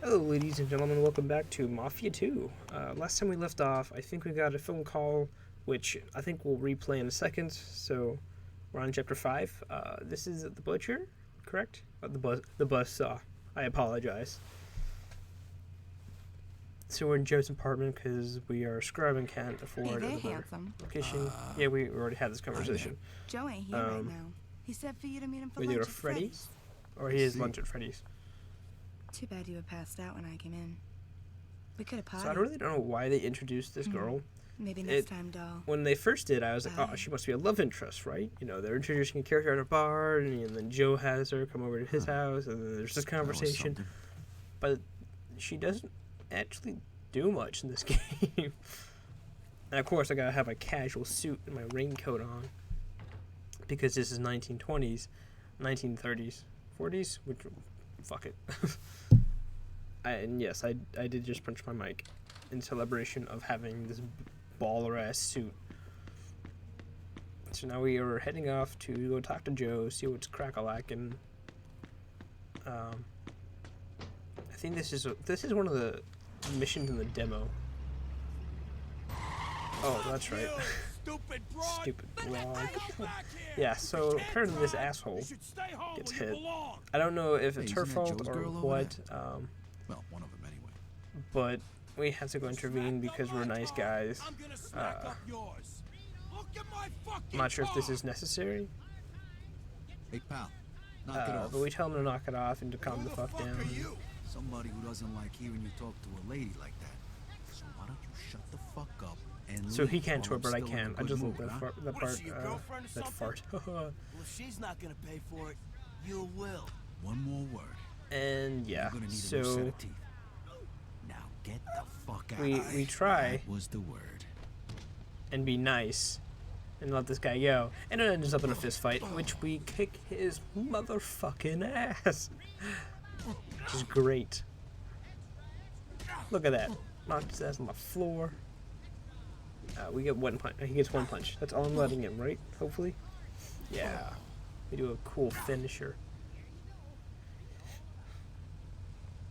Hello, ladies and gentlemen. Welcome back to Mafia II. Last time we left off, I think we got a phone call, which I think we'll replay in a second. So we're on chapter 5. This is the butcher, correct? The buzz saw. I apologize. So we're in Joe's apartment because we are scrubbing, can't afford Hey there, another handsome. location. Yeah, we already had this conversation. Joe ain't here right now. He said for you to meet him for We lunch go at to Freddy's, or he is lunch at Freddy's. Too bad you were passed out when I came in. We could have partied. So I really don't know why they introduced this girl. Maybe next time, doll. When they first did, I was like, oh, she must be a love interest, right? You know, they're introducing a character at a bar, and then Joe has her come over to his house, and then there's this conversation. But she doesn't actually do much in this game. And of course, I gotta have my casual suit and my raincoat on, because this is 1920s, 1930s, 40s, which, fuck it. And yes, I did just punch my mic in celebration of having this baller ass suit. So now we are heading off to go talk to Joe, see what's crack-a-lackin'. I think this is one of the missions in the demo. Oh, that's right. Stupid broad. Yeah, so apparently this asshole gets hit. I don't know if it's her fault or what. Well, one of them anyway. But we had to go intervene because we're nice guys. I'm not sure if this is necessary. Hey, pal, knock it off. But we tell him to knock it off and to calm the fuck down. Somebody who doesn't like hearing you talk to a lady like that. So why don't you shut the fuck up and So leave he can't while twerk, I'm but I still in can. a I good just mood, love huh? that part, that fart. Well, if she's not gonna pay for it, you will. One more word. And yeah, You're gonna need a new set so of teeth. Now get the fuck out. we try That was the word. and be nice and let this guy go, and it ends up in a fist fight, which we kick his motherfucking ass, which is great. Look at that, knocked his ass on the floor. We get one punch. He gets one punch. That's all I'm letting him, right? Hopefully. Yeah, we do a cool finisher.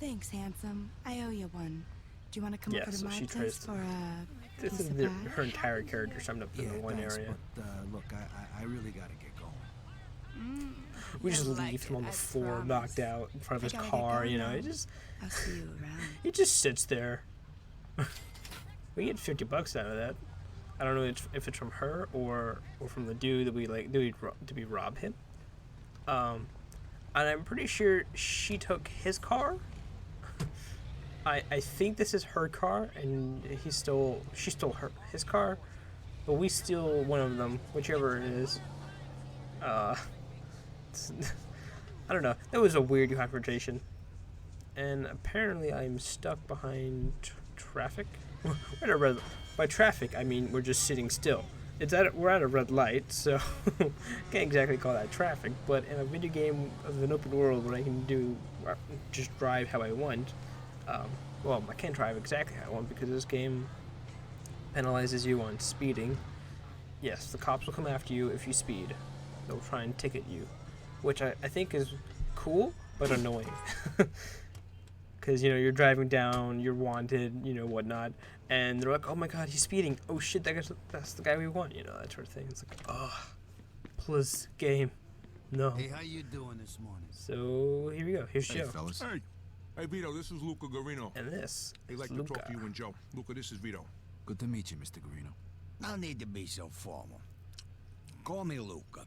Thanks, handsome. I owe you one. Do you want to come Yeah, over to so my she place tries for a This piece is of pie? her entire character summed up in the one thanks, area. But look, I really gotta get going. We just you'll leave like him on it, the I floor, promise. knocked out in front of I his gotta get car. going You know, now. I'll see you around. he just sits there. We get $50 out of that. I don't know if it's from her or from the dude that we like. Did we rob him? And I'm pretty sure she took his car. I think this is her car, and she stole his car, but we steal one of them, whichever it is. I don't know. That was a weird confrontation, and apparently I'm stuck behind traffic. We're at a red. By traffic, I mean we're just sitting still. We're at a red light, so can't exactly call that traffic. But in a video game of an open world where I can just drive how I want. Well, I can't drive exactly how I want because this game penalizes you on speeding. Yes, the cops will come after you if you speed. They'll try and ticket you, which I think is cool but annoying. Because, you know, you're driving down, you're wanted, you know, whatnot, and they're like, oh my god, he's speeding. Oh shit, that's the guy we want, you know, that sort of thing. It's like, oh, please, game. No. Hey, how you doing this morning? So, here we go. Here's Hey, Joe. fellas. Hey, Vito, this is Luca Garino. And this He'd is like Luca. to talk to you and Joe. Luca, this is Vito. Good to meet you, Mr. Guarino. No need to be so formal. Call me Luca.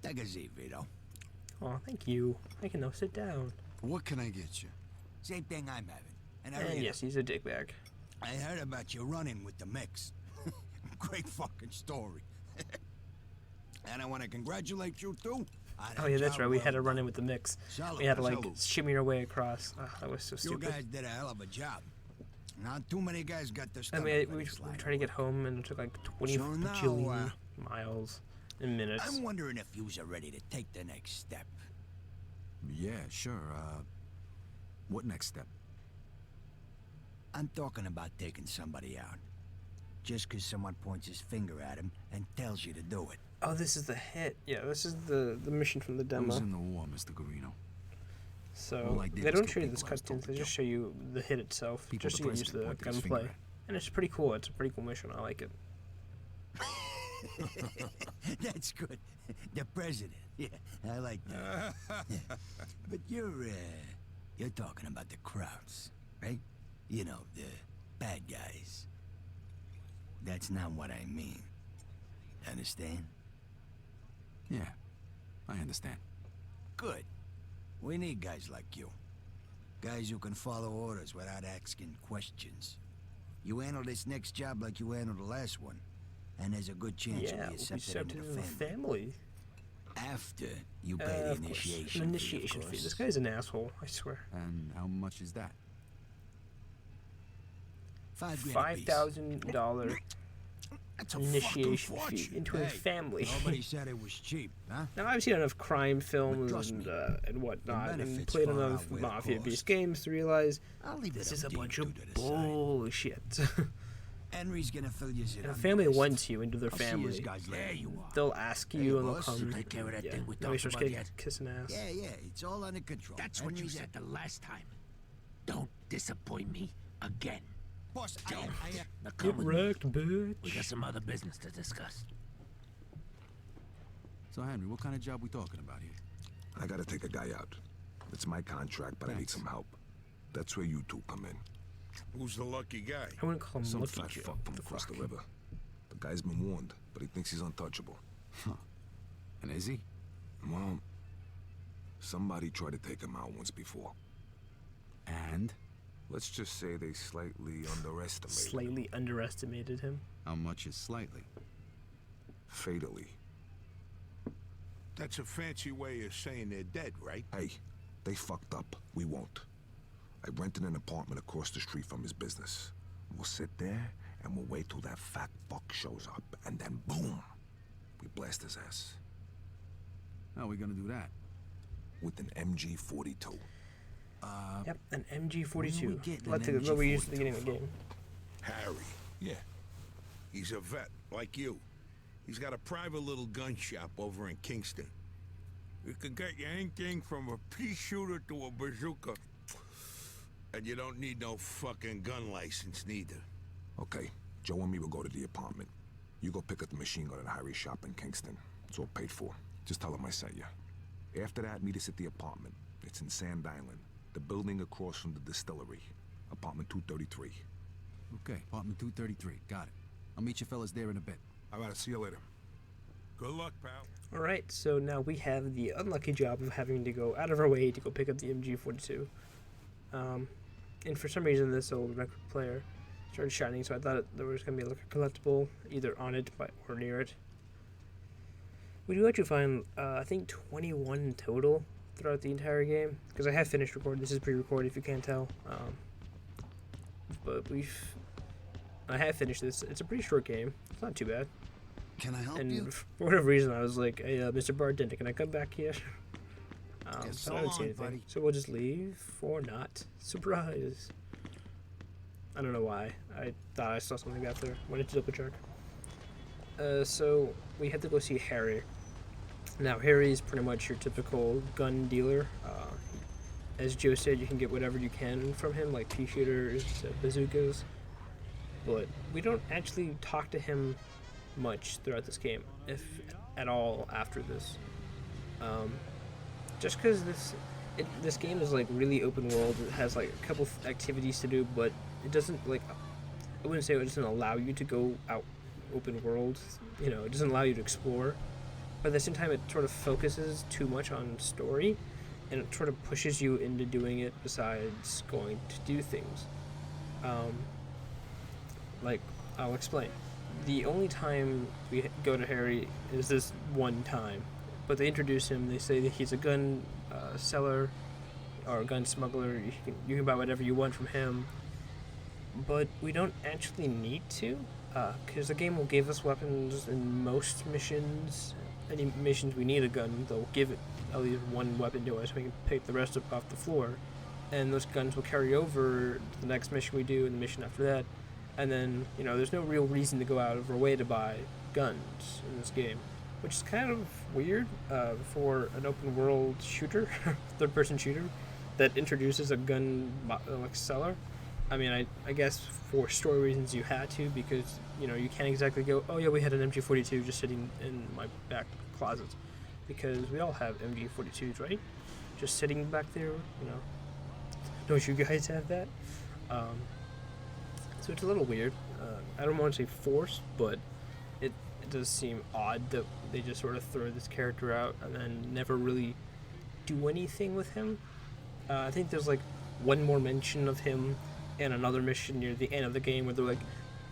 Take a seat, Vito. Oh, thank you. I can now sit down. What can I get you? Same thing I'm having. And And yes, he's a dickbag. I heard about you running with the mix. Great fucking story. And I want to congratulate you too. Oh yeah, that's right. We had to run in with the mix. We had to like Salute. shimmy our way across. Oh, that was so You stupid. guys did a hell of a job. Not too many guys got their I stomach. mean, for we this line tried to of get work. home and it took like 20 So now, bajillion miles in minutes. I'm wondering if yous are ready to take the next step. Yeah, sure. What next step? I'm talking about taking somebody out. Just 'cause someone points his finger at him and tells you to do it. Oh, this is the hit. Yeah, this is the mission from the I demo. was in the war, Mr. Guarino. So All I did they was don't tell show you this people I was cutscenes, they Topo just Joe. show you the hit itself, People just the so you can use the president pointed his finger gunplay. at. And it's pretty cool, it's a pretty cool mission, I like it. That's good. The president. Yeah, I like that. But you're talking about the crowds, right? You know, the bad guys. That's not what I mean. Understand? Yeah, I understand. Good. We need guys like you. Guys who can follow orders without asking questions. You handle this next job like you handled the last one, and there's a good chance Yeah, you'll be we'll be accepted into accepted the in the family. family. After you pay the Of course. initiation An fee, initiation of fee. course. This guy's an asshole, I swear. And how much is that? $5,000 apiece. $5,000 That's a initiation fucking fee fortune. into a Hey, family. Nobody said it was cheap, huh? Now I've seen enough crime films trust and me, whatnot, the and benefits played far enough outweigh the Mafia-based cost. games to realize I'll leave this it is up a to you bunch two of to decide. bullshit. Henry's gonna fill you in And a on the family rest. wants you into their I'll see you family. guys later. There you are. They'll ask Hey, you and they'll boss, come. take care of that Yeah. thing we Now he talked starts about getting yet? kissing ass. Yeah, it's all under control. That's what you Henry's said the last time. Don't disappoint me again. Boss, Now Get come with me. wrecked, bitch. We got some other business to discuss. So, Henry, what kind of job we talking about here? I gotta take a guy out. It's my contract, but I need Thanks. some help. That's where you two come in. Who's the lucky guy? I wouldn't call him Some Lucky fat Joe. fuck from The across the fuck? river. The guy's been warned, but he thinks he's untouchable. And is he? Well, somebody tried to take him out once before. And Let's just say they slightly underestimated him. Slightly underestimated him. how much is slightly? Fatally. That's a fancy way of saying they're dead, right? Hey, they fucked up. We won't. I rented an apartment across the street from his business. We'll sit there and we'll wait till that fat fuck shows up, and then boom, we blast his ass How are we gonna do that? with an MG42. Yep, an Where we MG42. getting Like an what we used at the MG42 beginning of the from? game. Harry. Yeah. He's a vet, like you. He's got a private little gun shop over in Kingston. You can get you anything from a pea shooter to a bazooka. And you don't need no fucking gun license, neither. Okay, Joe and me will go to the apartment. You go pick up the machine gun at Harry's shop in Kingston. It's all paid for. Just tell him I sent you. After that, meet us at the apartment. It's in Sand Island, the building across from the distillery. Apartment 233. Okay, apartment 233. Got it. I'll meet you fellas there in a bit. I gotta see you later. Good luck, pal. Alright, so now we have the unlucky job of having to go out of our way to go pick up the MG42. And for some reason, this old record player started shining, so I thought there was going to be like a collectible either on it or near it. We do actually find, I think, 21 in total throughout the entire game, because I have finished recording. This is pre-recorded if you can't tell. But I have finished this. It's a pretty short game. It's not too bad. Can I help And you? for whatever reason, I was like, hey, Mr. Bartender, can I come back here? Yeah, So I don't see long, anything. buddy. So we'll just leave or not. Surprise. I don't know why. I thought I saw something back there. Wanted to double check. So we had to go see Harry. Now, Harry's pretty much your typical gun dealer. As Joe said, you can get whatever you can from him, like pea shooters, bazookas. But we don't actually talk to him much throughout this game, if at all after this. Just because this game is like really open world. It has like a couple activities to do, but it doesn't like, I wouldn't say it doesn't allow you to go out open world. You know, it doesn't allow you to explore. But at the same time, it sort of focuses too much on story, and it sort of pushes you into doing it besides going to do things. Like, I'll explain. The only time we go to Harry is this one time. But they introduce him, they say that he's a gun seller or a gun smuggler. You can buy whatever you want from him. But we don't actually need to, because the game will give us weapons in most missions. Any missions we need a gun, they'll give it at least one weapon to us. We can pick the rest up off the floor. And those guns will carry over to the next mission we do and the mission after that. And then, you know, there's no real reason to go out of our way to buy guns in this game, which is kind of weird for an open world shooter, third person shooter, that introduces a gun like seller. I mean, I guess for story reasons you had to, because you know you can't exactly go, oh yeah, we had an MG42 just sitting in my back closet, because we all have MG42s, right? Just sitting back there, you know. Don't you guys have that? So it's a little weird. I don't want to say forced, but it does seem odd that they just sort of throw this character out and then never really do anything with him. I think there's like one more mention of him in another mission near the end of the game where they're like,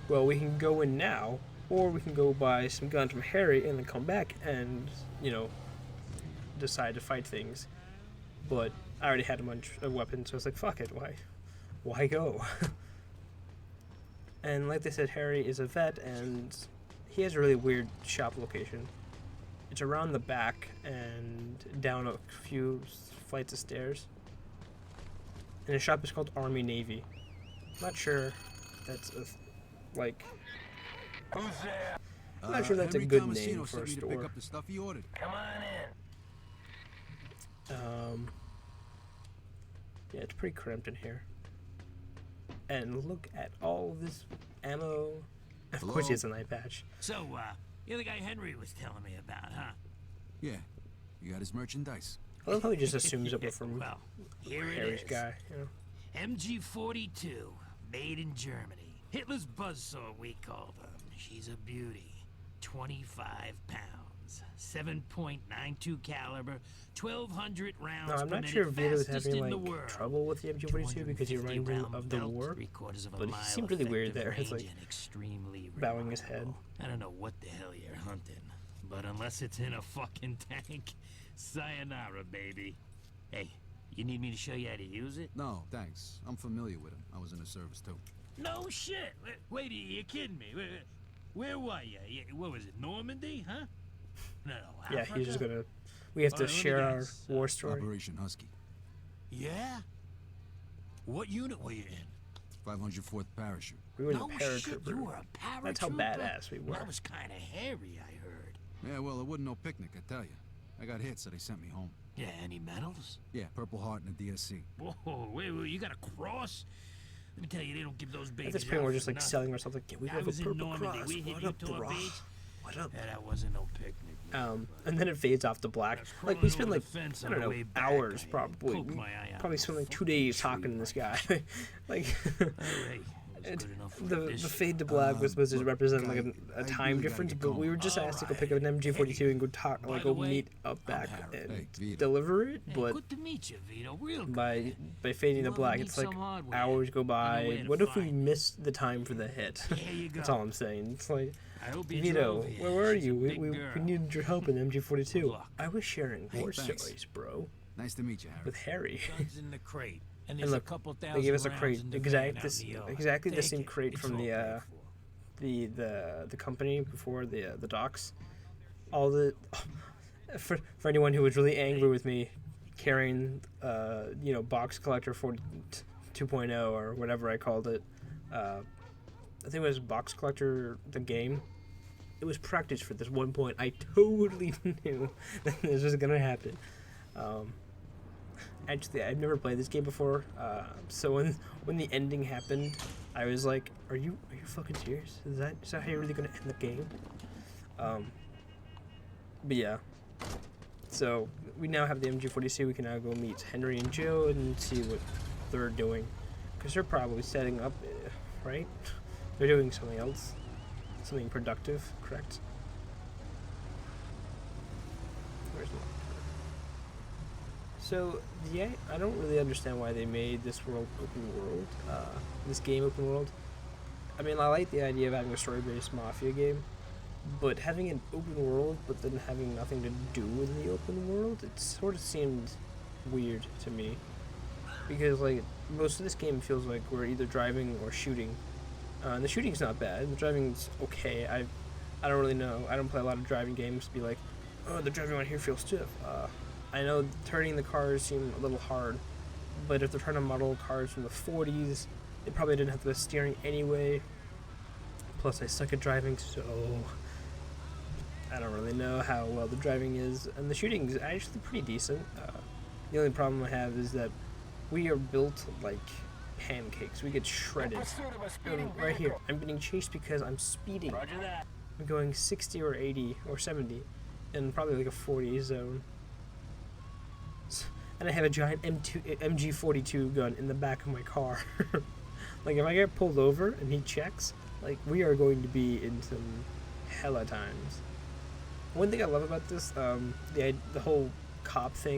well, we can go in now, or we can go buy some guns from Harry and then come back and, you know, decide to fight things. But I already had a bunch of weapons, so I was like, fuck it, why go? And like they said, Harry is a vet, and he has a really weird shop location. It's around the back and down a few flights of stairs. And his shop is called Army Navy. Not sure if that's like. Who's there? I'm not sure that's a Henry good Tomasino name for sent a me to store. pick up the stuff he ordered. Come on in. Yeah, it's pretty cramped in here. And look at all this ammo. Of course he has an eye patch. So, you're the guy Henry was telling me about, huh? Yeah, you got his merchandise. I love how he just assumes that we're from Well, here it Harry's is. guy, you know. MG42, made in Germany. Hitler's buzzsaw, we called her. She's a beauty. 25 pounds, 7.92 caliber, 1,200 rounds No, I'm per not minute, sure if Vito was fastest having in the like world. trouble with the MG42 because he 250 reminded him round of the belt, war. 3/4 of a But he mile seemed really weird effective there. It's range like and extremely bowing his head. reliable. I don't know what the hell you're hunting, but unless it's in a fucking tank, sayonara, baby. Hey, you need me to show you how to use it? No, thanks. I'm familiar with him. I was in the service too. No shit. Wait, you're kidding me. Where were you? What was it, Normandy, huh? No, Yeah, Africa? he's just gonna. We have to Let me share our guess. war story. Operation Husky. Yeah? What unit were you in? 504th Parachute. We were in No the shit, you paratrooper. were a paratrooper? That's how badass we were. That was kind of hairy, I heard. Yeah, well, it wasn't no picnic, I tell you. I got hit, so they sent me home. Yeah, any medals? Yeah, Purple Heart and a DSC. Whoa, wait, you got a cross? Let me tell you, they don't give those babies At this point, out we're just for like nothing. selling ourselves. Like, yeah, we I have a was in purple Normandy. cross. We hit What up, Utah bro? Beach. What up? Yeah, that wasn't no picnic. And then it fades off to black. was Like crawling we spent over like the fence I on don't the know way back. hours I probably. poked my eye out Probably the spent like 2 fucking days tree talking to this guy. right like Oh, hey, it was good enough for the this shit. fade to black was supposed to look, represent guy, like a I time really gotta difference, get but we going. were just asked to go Alright. pick up an MG42 and go talk, By like the go way, meet up back Harry. and Hey, Vito. deliver it. Hey, But good to meet you, Vito. Real good. by fading to Love black, meet it's like some hardware. hours go You know by. where to What if we find it. missed the time for the hit? There you go. That's all I'm saying. It's like, I hope you Vito, drove here. where were She's a you? big We girl. needed your help in MG42. Good luck. I was sharing Hey, war thanks. stories, bro, Nice to meet you, Harry. with Harry. Guns in the crate. And And there's look, a couple thousand they gave us a rounds crate, in the van out exactly in the yard. the Take same it. crate It's from all the paid for. the company before the docks. All the for anyone who was really angry with me carrying box collector for 2.0 or whatever I called it. I think it was box collector the game. It was practice for this one point. I totally knew that this was gonna happen. Actually, I've never played this game before, so when the ending happened, I was like, "Are you fucking serious? Is that how you're really gonna end the game?" But yeah, so we now have the MG42. We can now go meet Henry and Joe and see what they're doing, because they're probably setting up, right? They're doing something else, something productive, correct? Where's the So, yeah, I don't really understand why they made this world open world, this game open world. I mean, I like the idea of having a story-based Mafia game, but having an open world, but then having nothing to do with the open world, it sort of seemed weird to me. Because, like, most of this game feels like we're either driving or shooting. And the shooting's not bad, the driving's okay. I don't really know. I don't play a lot of driving games to be like, oh, the driving on here feels stiff. I know turning the cars seem a little hard, but if they're trying to model cars from the 40s, they probably didn't have the steering anyway. Plus, I suck at driving, so I don't really know how well the driving is. And the shooting is actually pretty decent. The only problem I have is that We are built like pancakes. We get shredded. And right here, I'm getting chased because I'm speeding. I'm going 60 or 80 or 70 in probably like a 40 zone. And I have a giant MG42 gun in the back of my car. Like, if I get pulled over and he checks, like, we are going to be in some hella times. One thing I love about this, the whole cop thing